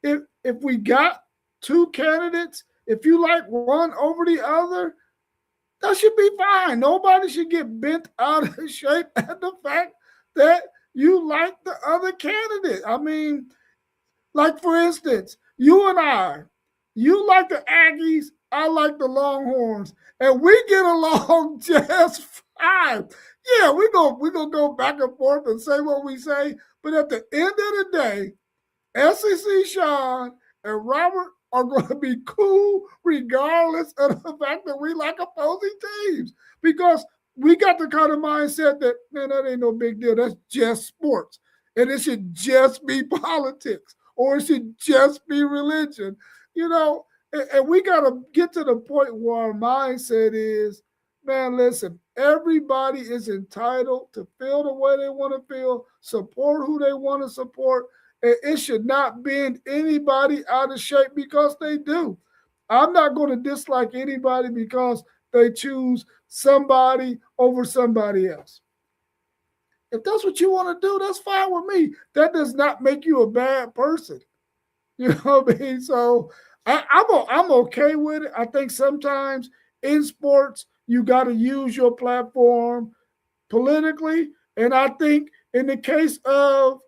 if we got two candidates, if you like one over the other, that should be fine. Nobody should get bent out of shape at the fact that you like the other candidate. I mean, like for instance, you and I, you like the Aggies, I like the Longhorns, and we get along just fine. Yeah, we're gonna go back and forth and say what we say, but at the end of the day, SEC Sean and Robert are going to be cool regardless of the fact that we like opposing teams because we got the kind of mindset that, man, that ain't no big deal. That's just sports. And it should just be politics or it should just be religion, you know. And we got to get to the point where our mindset is, man, listen, everybody is entitled to feel the way they want to feel, support who they want to support. And it should not bend anybody out of shape because they do. I'm not going to dislike anybody because they choose somebody over somebody else. If that's what you want to do, that's fine with me. That does not make you a bad person. You know what I mean? So I'm okay with it. I think sometimes in sports, you got to use your platform politically. And I think in the case of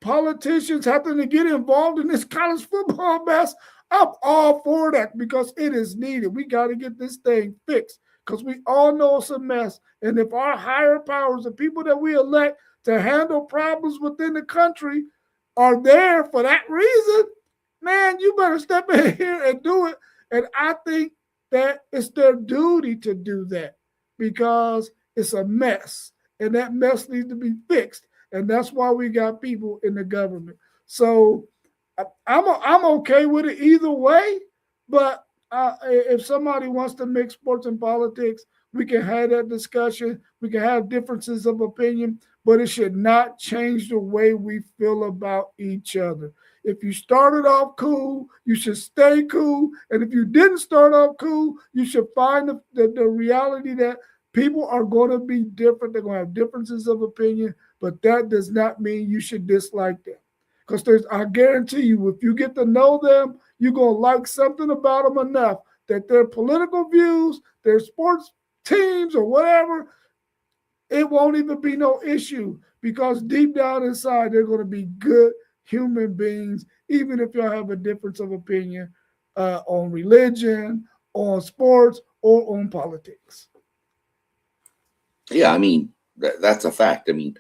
politicians having to get involved in this college football mess, I'm all for that because it is needed. We got to get this thing fixed because we all know it's a mess. And if our higher powers, the people that we elect to handle problems within the country, are there for that reason, man, you better step in here and do it. And I think that it's their duty to do that because it's a mess. And that mess needs to be fixed. And that's why we got people in the government. So I'm okay with it either way. But if somebody wants to mix sports and politics, we can have that discussion. We can have differences of opinion, but it should not change the way we feel about each other. If you started off cool, you should stay cool. And if you didn't start off cool, you should find the reality that people are going to be different. They're going to have differences of opinion, but that does not mean you should dislike them. Because I guarantee you, if you get to know them, you're going to like something about them enough that their political views, their sports teams or whatever, it won't even be no issue because deep down inside, they're going to be good human beings, even if y'all have a difference of opinion on religion, on sports, or on politics. Yeah, I mean, that's a fact. I mean,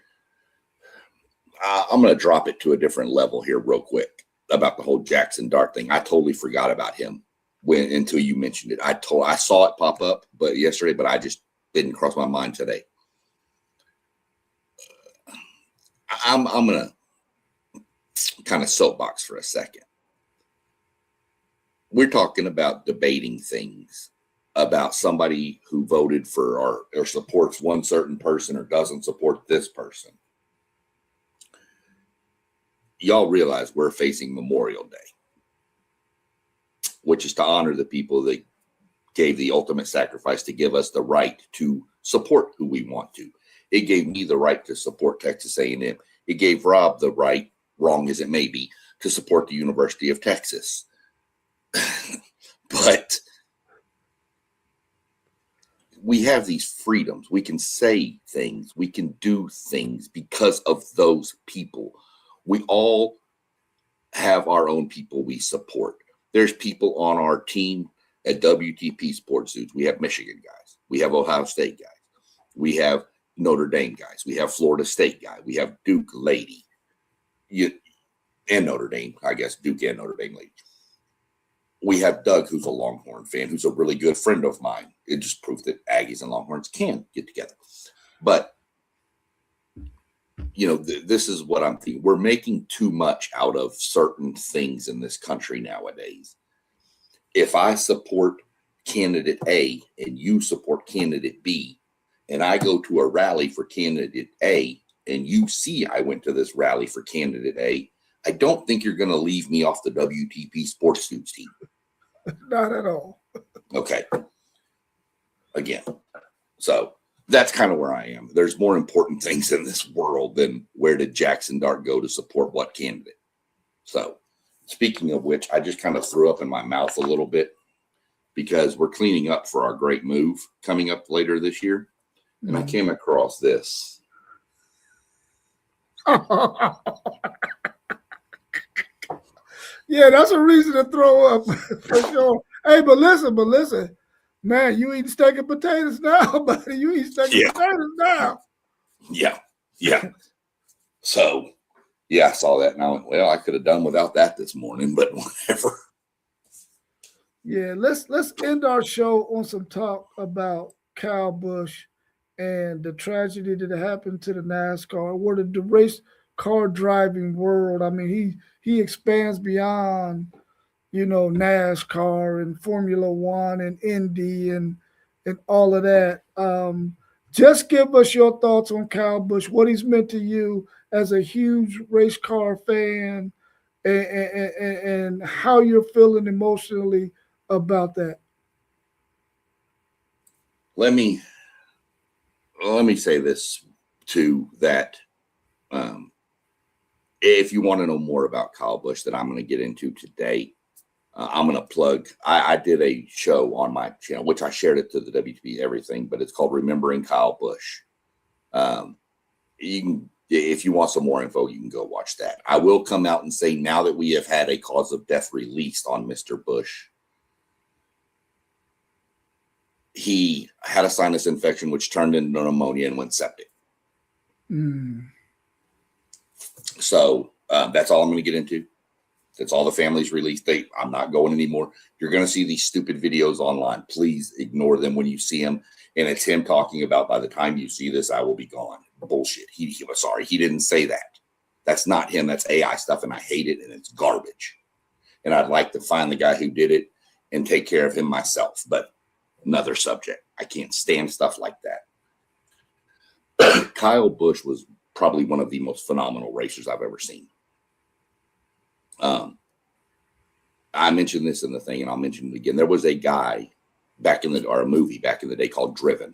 I'm going to drop it to a different level here real quick about the whole Jackson Dart thing. I totally forgot about him until you mentioned it. I saw it pop up yesterday, but I just didn't cross my mind today. I'm going to kind of soapbox for a second. We're talking about debating things about somebody who voted for or supports one certain person or doesn't support this person. Y'all realize we're facing Memorial Day, which is to honor the people that gave the ultimate sacrifice to give us the right to support who we want to. It gave me the right to support Texas A&M. It gave Rob the right, wrong as it may be, to support the University of Texas. But we have these freedoms. We can say things. We can do things because of those people. We all have our own people we support. There's people on our team at WTP Sports Suits. We have Michigan guys. We have Ohio State guys. We have Notre Dame guys. We have Florida State guy. We have Duke lady. And Notre Dame, I guess, Duke and Notre Dame lady. We have Doug, who's a Longhorn fan, who's a really good friend of mine. It just proves that Aggies and Longhorns can get together. But, this is what I'm thinking. We're making too much out of certain things in this country nowadays. If I support candidate A and you support candidate B, and I go to a rally for candidate A, and you see I went to this rally for candidate A, I don't think you're going to leave me off the WTP Sports Suits team. Not at all. Okay. Again. So that's kind of where I am. There's more important things in this world than where did Jackson Dart go to support what candidate. So speaking of which, I just kind of threw up in my mouth a little bit because we're cleaning up for our great move coming up later this year. And I came across this. Yeah, that's a reason to throw up for sure. Hey, but listen, man, you eating steak and potatoes now, buddy. You eat steak and potatoes now. Yeah. So, I saw that and I went, well, I could have done without that this morning, but whatever. Yeah, let's end our show on some talk about Kyle Busch and the tragedy that happened to the NASCAR, or the race car driving world. I mean, he expands beyond, NASCAR and Formula One and Indy and all of that. Just give us your thoughts on Kyle Busch, what he's meant to you as a huge race car fan, and how you're feeling emotionally about that. Let me say this too, that if you want to know more about Kyle Busch that I'm going to get into today, I'm going to plug. I did a show on my channel, which I shared it to the WTB everything, but it's called Remembering Kyle Busch. You can, if you want some more info, you can go watch that. I will come out and say now that we have had a cause of death released on Mr. Busch, he had a sinus infection, which turned into pneumonia and went septic. So that's all I'm going to get into. That's all the family's released. I'm not going anymore. You're going to see these stupid videos online. Please ignore them when you see them. And it's him talking about, by the time you see this, I will be gone. Bullshit. He was sorry. He didn't say that. That's not him. That's AI stuff, and I hate it, and it's garbage. And I'd like to find the guy who did it and take care of him myself. But another subject. I can't stand stuff like that. Kyle Busch was probably one of the most phenomenal racers I've ever seen. I mentioned this in the thing, and I'll mention it again. There was a guy a movie back in the day called Driven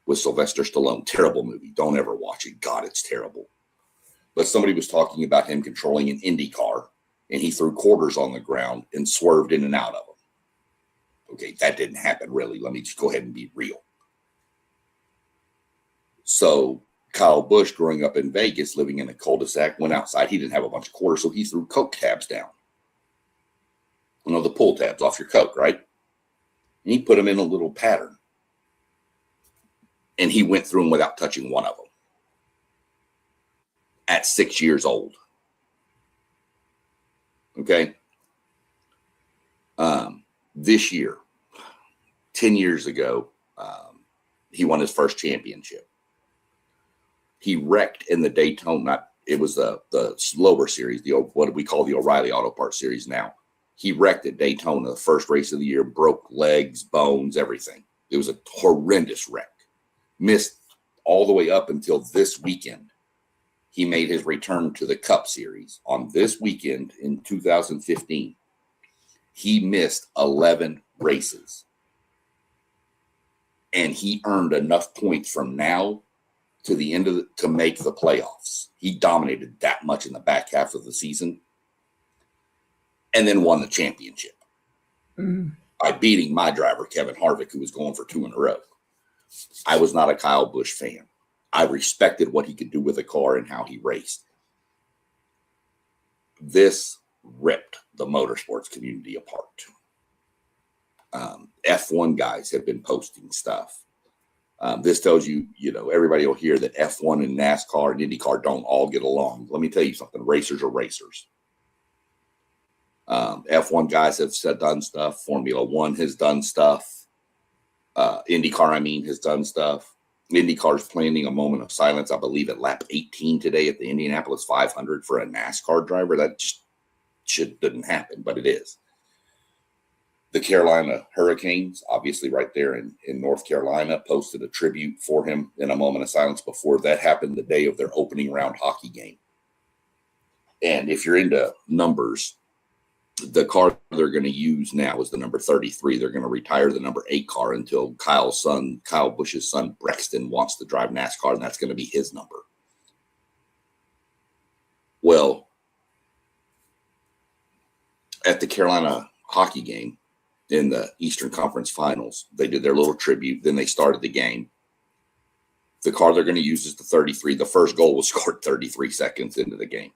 with Sylvester Stallone. Terrible movie. Don't ever watch it. God, it's terrible. But somebody was talking about him controlling an Indy car, and he threw quarters on the ground and swerved in and out of them. Okay, that didn't happen, really. Let me just go ahead and be real. So Kyle Busch, growing up in Vegas, living in a cul-de-sac, went outside. He didn't have a bunch of quarters, so he threw Coke tabs down. The pull tabs off your Coke, right? And he put them in a little pattern. And he went through them without touching one of them. At 6 years old. Okay? This year, 10 years ago, he won his first championship. He wrecked in the Daytona. It was the slower series, what we call the O'Reilly Auto Parts series now. He wrecked at Daytona, the first race of the year, broke legs, bones, everything. It was a horrendous wreck. Missed all the way up until this weekend. He made his return to the Cup Series. On this weekend in 2015, he missed 11 races. And he earned enough points from now to the end to make the playoffs. He dominated that much in the back half of the season. And then won the championship by beating my driver, Kevin Harvick, who was going for 2 in a row. I was not a Kyle Busch fan. I respected what he could do with a car and how he raced. This ripped the motorsports community apart. F1 guys have been posting stuff. This tells you, everybody will hear that F1 and NASCAR and IndyCar don't all get along. Let me tell you something. Racers are racers. F1 guys have done stuff. Formula One has done stuff. IndyCar, has done stuff. IndyCar is planning a moment of silence, I believe, at lap 18 today at the Indianapolis 500 for a NASCAR driver. That just didn't happen, but it is. The Carolina Hurricanes, obviously right there in North Carolina, posted a tribute for him in a moment of silence before that happened the day of their opening round hockey game. And if you're into numbers, the car they're going to use now is the number 33. They're going to retire the number 8 car until Kyle Busch's son, Brexton, wants to drive NASCAR, and that's going to be his number. Well, at the Carolina hockey game in the Eastern Conference Finals, they did their little tribute. Then they started the game. The car they're going to use is the 33. The first goal was scored 33 seconds into the game.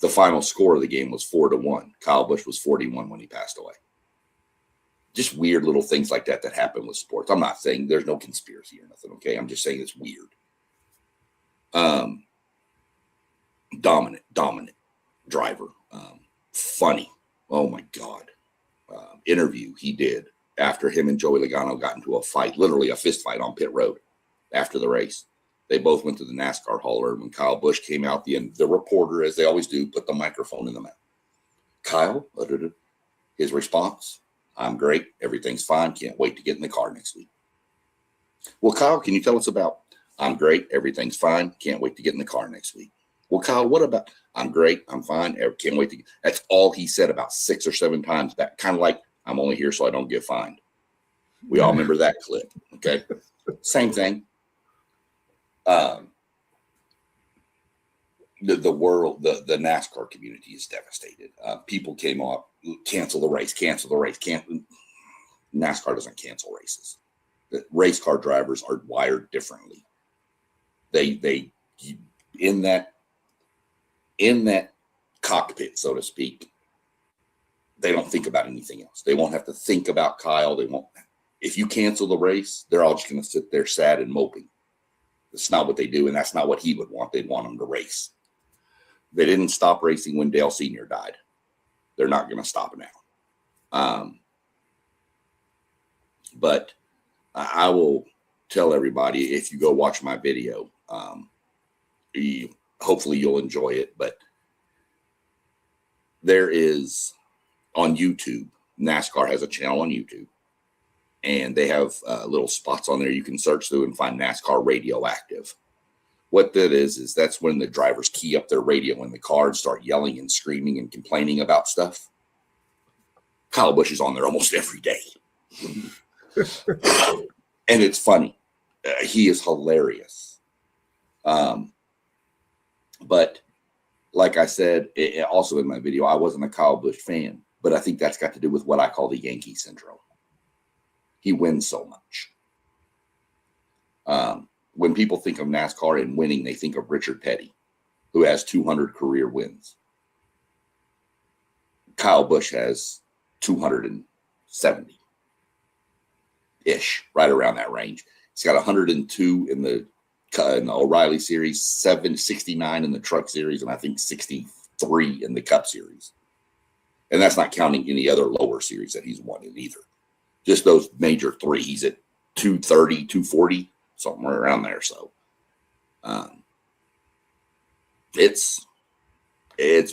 The final score of the game was 4-1. Kyle Busch was 41 when he passed away. Just weird little things like that happen with sports. I'm not saying there's no conspiracy or nothing, okay? I'm just saying it's weird. Dominant driver. Funny. Oh, my God. Interview he did after him and Joey Logano got into a fight, literally a fist fight on pit road after the race. They both went to the NASCAR hauler. When Kyle Busch came out, the reporter, as they always do, put the microphone in the mouth. Kyle, his response, I'm great. Everything's fine. Can't wait to get in the car next week. Well, Kyle, can you tell us about, I'm great. Everything's fine. Can't wait to get in the car next week. Well, Kyle, what about, I'm great. I'm fine. Can't wait to get, that's all he said about 6 or 7 times back. Kind of like, I'm only here so I don't get fined. We all remember that clip. Okay. Same thing. The world, the NASCAR community is devastated. People came up, cancel the race. NASCAR doesn't cancel races. The race car drivers are wired differently. They in that cockpit, so to speak, they don't think about anything else. They won't have to think about Kyle. They won't. If you cancel the race, they're all just going to sit there sad and moping. That's not what they do, and that's not what he would want. They'd want him to race. They didn't stop racing when Dale Sr. died. They're not going to stop now. But I will tell everybody, if you go watch my video, hopefully you'll enjoy it. But there is on YouTube, NASCAR has a channel on YouTube. And they have little spots on there you can search through and find NASCAR Radioactive. What that is that's when the drivers key up their radio in the car and start yelling and screaming and complaining about stuff. Kyle Busch is on there almost every day. And it's funny. He is hilarious. But like I said, also in my video, I wasn't a Kyle Busch fan, but I think that's got to do with what I call the Yankee syndrome. He wins so much. When people think of NASCAR and winning, they think of Richard Petty, who has 200 career wins. Kyle Busch has 270-ish, right around that range. He's got 102 in the O'Reilly Series, 69 in the Truck Series, and I think 63 in the Cup Series. And that's not counting any other lower series that he's won in either. Just those major 3. He's at 230, 240, somewhere around there. So it's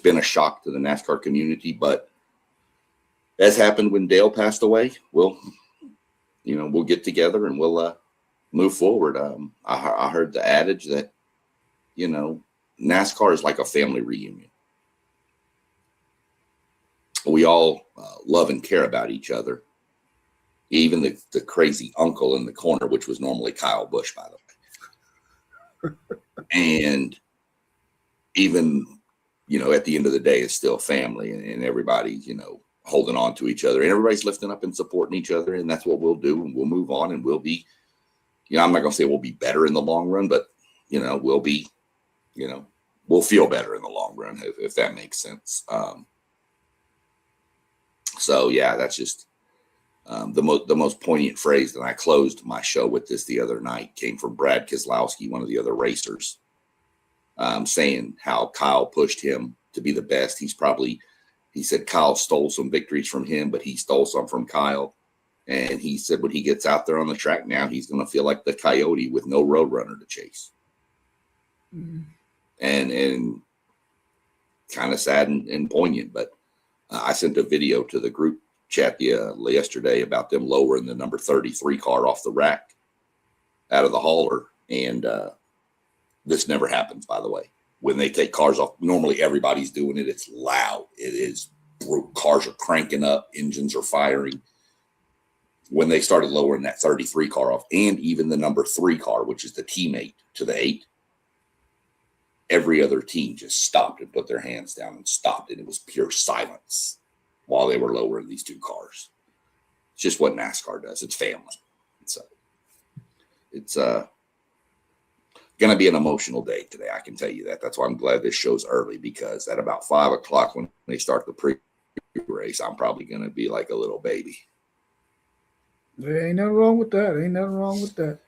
been a shock to the NASCAR community, but as happened when Dale passed away, we'll get together and we'll move forward. I heard the adage that, NASCAR is like a family reunion. We all love and care about each other. Even the crazy uncle in the corner, which was normally Kyle Busch, by the way. And even, at the end of the day, it's still family, and everybody's, holding on to each other, and everybody's lifting up and supporting each other. And that's what we'll do. And we'll move on, and we'll be, I'm not going to say we'll be better in the long run, but, we'll be, we'll feel better in the long run, if that makes sense. So yeah, that's just The most poignant phrase, and I closed my show with this the other night, came from Brad Keselowski, one of the other racers, saying how Kyle pushed him to be the best. He said Kyle stole some victories from him, but he stole some from Kyle. And he said when he gets out there on the track now, he's going to feel like the coyote with no roadrunner to chase. Mm-hmm. And kind of sad and poignant. But I sent a video to the group chat yesterday about them lowering the number 33 car off the rack out of the hauler. And this never happens, by the way. When they take cars off, normally everybody's doing it. It's loud. It is. Cars are cranking up. Engines are firing. When they started lowering that 33 car off, and even the number 3 car, which is the teammate to the 8, every other team just stopped and put their hands down and stopped. And it was pure silence while they were lowering these 2 cars. It's just what NASCAR does. It's family. So it's going to be an emotional day today. I can tell you that. That's why I'm glad this show's early, because at about 5 o'clock when they start the pre-race, I'm probably going to be like a little baby. There ain't nothing wrong with that.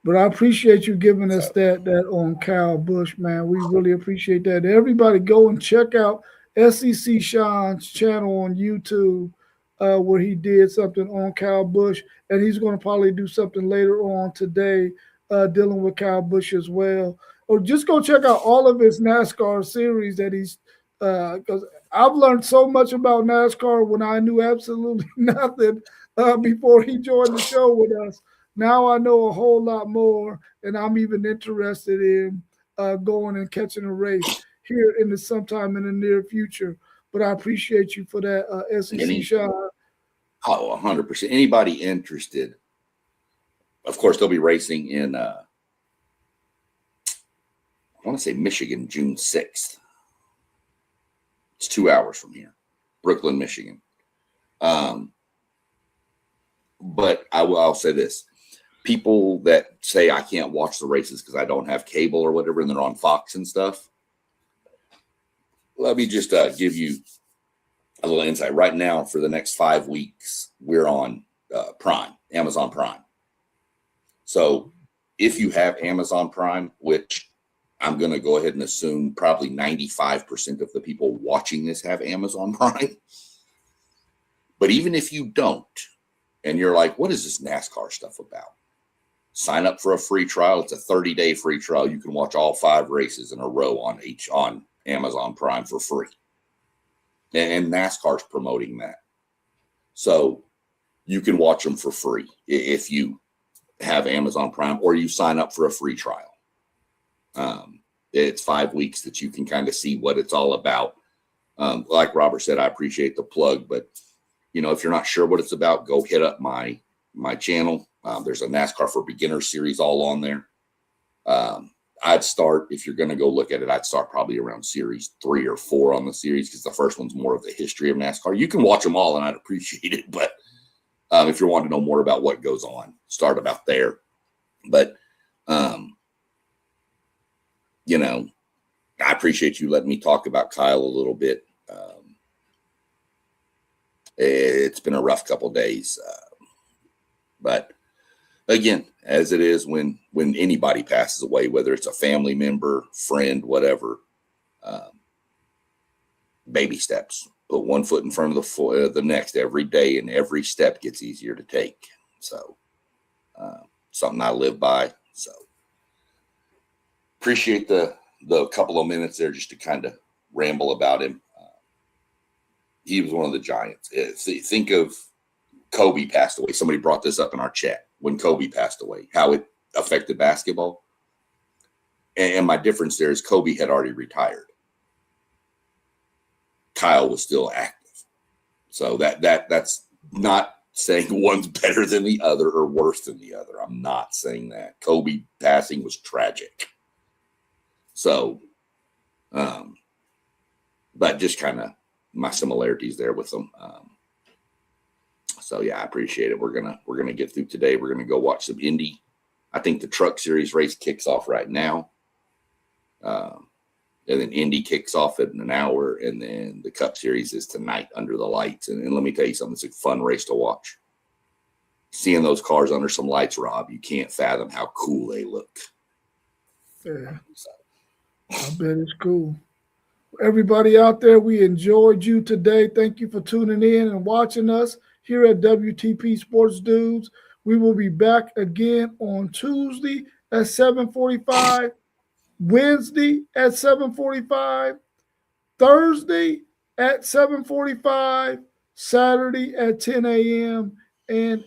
But I appreciate you giving us that on Kyle Busch, man. We really appreciate that. Everybody go and check out SEC Sean's channel on YouTube, where he did something on Kyle Busch. And he's going to probably do something later on today dealing with Kyle Busch as well. Or just go check out all of his NASCAR series that he's because I've learned so much about NASCAR when I knew absolutely nothing before he joined the show with us. Now I know a whole lot more, and I'm even interested in going and catching a race here sometime in the near future. But I appreciate you for that, SEC shot. Oh, 100%. Anybody interested? Of course, they'll be racing in, I want to say Michigan, June 6th. It's 2 hours from here, Brooklyn, Michigan. But I'll say this. People that say I can't watch the races because I don't have cable or whatever, and they're on Fox and stuff. Let me just give you a little insight. Right now, for the next 5 weeks, we're on Prime, Amazon Prime. So if you have Amazon Prime, which I'm going to go ahead and assume probably 95% of the people watching this have Amazon Prime. But even if you don't, and you're like, what is this NASCAR stuff about? Sign up for a free trial. It's a 30-day free trial. You can watch all 5 races in a row on Amazon Prime for free. And NASCAR's promoting that. So you can watch them for free if you have Amazon Prime, or you sign up for a free trial. It's 5 weeks that you can kind of see what it's all about. Like Robert said, I appreciate the plug, but if you're not sure what it's about, go hit up my channel. There's a NASCAR for Beginners series all on there. I'd start, if you're going to go look at it, I'd start probably around series 3 or 4 on the series, because the first one's more of the history of NASCAR. You can watch them all, and I'd appreciate it. But if you want to know more about what goes on, start about there. But, I appreciate you letting me talk about Kyle a little bit. It's been a rough couple of days. But again, as it is when anybody passes away, whether it's a family member, friend, whatever, baby steps. Put one foot in front of the next every day, and every step gets easier to take. So something I live by. So appreciate the couple of minutes there just to kind of ramble about him. He was one of the giants. Think of Kobe passed away. Somebody brought this up in our chat when Kobe passed away, how it affected basketball. And my difference there is Kobe had already retired. Kyle was still active. So that's not saying one's better than the other or worse than the other. I'm not saying that. Kobe passing was tragic. So, but just kind of my similarities there with them. So yeah, I appreciate it. We're gonna get through today. We're gonna go watch some Indy. I think the Truck Series race kicks off right now, and then Indy kicks off in an hour, and then the Cup Series is tonight under the lights. And let me tell you something; it's a fun race to watch. seeing those cars under some lights, Rob, you can't fathom how cool they look. Yeah, I bet it's cool. Everybody out there, we enjoyed you today. Thank you for tuning in and watching us here at WTP Sports Dudes. We will be back again on Tuesday at 7:45, Wednesday at 7:45, Thursday at 7:45, Saturday at 10 a.m., and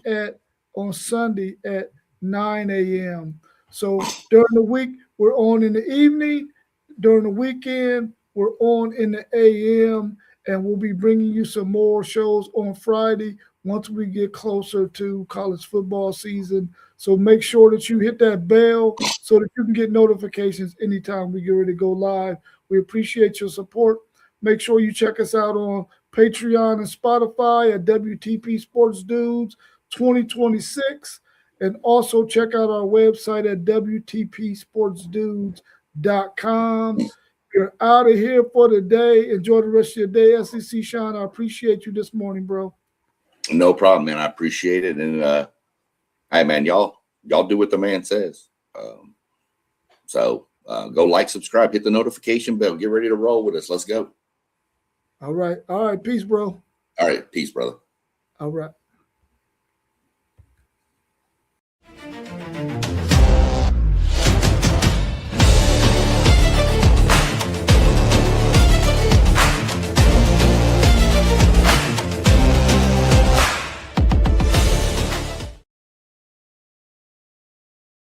on Sunday at 9 a.m. So during the week, we're on in the evening. During the weekend, we're on in the AM, and we'll be bringing you some more shows on Friday once we get closer to college football season. So make sure that you hit that bell so that you can get notifications anytime we get ready to go live. We appreciate your support. Make sure you check us out on Patreon and Spotify at WTP Sports Dudes 2026. And also check out our website at WTPSportsDudes.com. You're out of here for the day. Enjoy the rest of your day. SEC Sean, I appreciate you this morning, bro. No problem, man. I appreciate it. And hey, man, y'all do what the man says. So go like, subscribe, hit the notification bell. Get ready to roll with us. Let's go. All right. Peace, bro. All right. Peace, brother. All right.